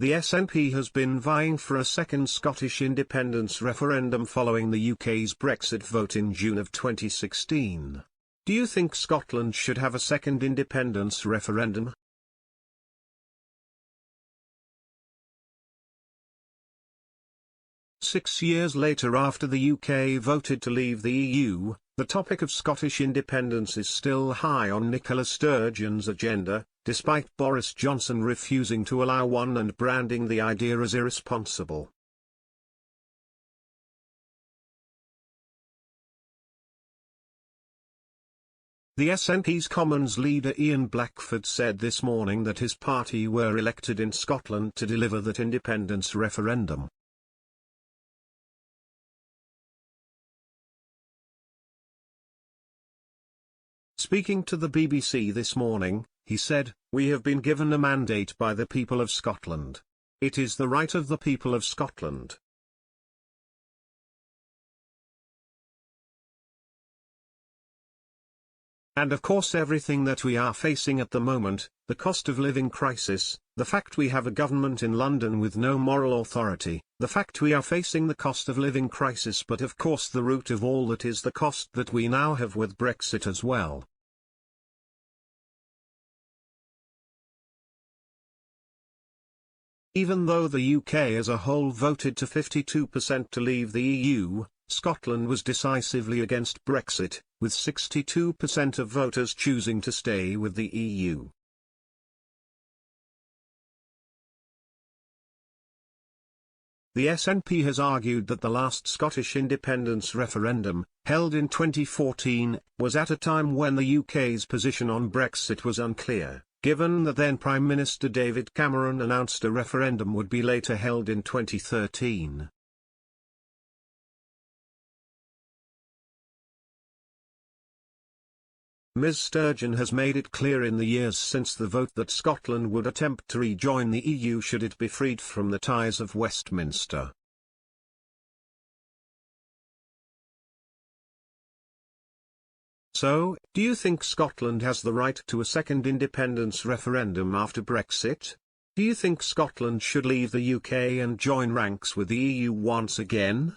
The SNP has been vying for a second Scottish independence referendum following the UK's Brexit vote in June of 2016. Do you think Scotland should have a second independence referendum? Six years later, after the UK voted to leave the EU, the topic of Scottish independence is still high on Nicola Sturgeon's agenda, despite Boris Johnson refusing to allow one and branding the idea as irresponsible. The SNP's Commons leader Ian Blackford said this morning that his party were elected in Scotland to deliver that independence referendum. Speaking to the BBC this morning, he said, "We have been given a mandate by the people of Scotland. It is the right of the people of Scotland." And of course everything that we are facing at the moment, the cost of living crisis, the fact we have a government in London with no moral authority, the fact we are facing the cost of living crisis, but of course the root of all that is the cost that we now have with Brexit as well. Even though the UK as a whole voted to 52% to leave the EU, Scotland was decisively against Brexit, with 62% of voters choosing to stay with the EU. The SNP has argued that the last Scottish independence referendum, held in 2014, was at a time when the UK's position on Brexit was unclear, given that then Prime Minister David Cameron announced a referendum would be later held in 2013. Ms Sturgeon has made it clear in the years since the vote that Scotland would attempt to rejoin the EU should it be freed from the ties of Westminster. So, do you think Scotland has the right to a second independence referendum after Brexit? Do you think Scotland should leave the UK and join ranks with the EU once again?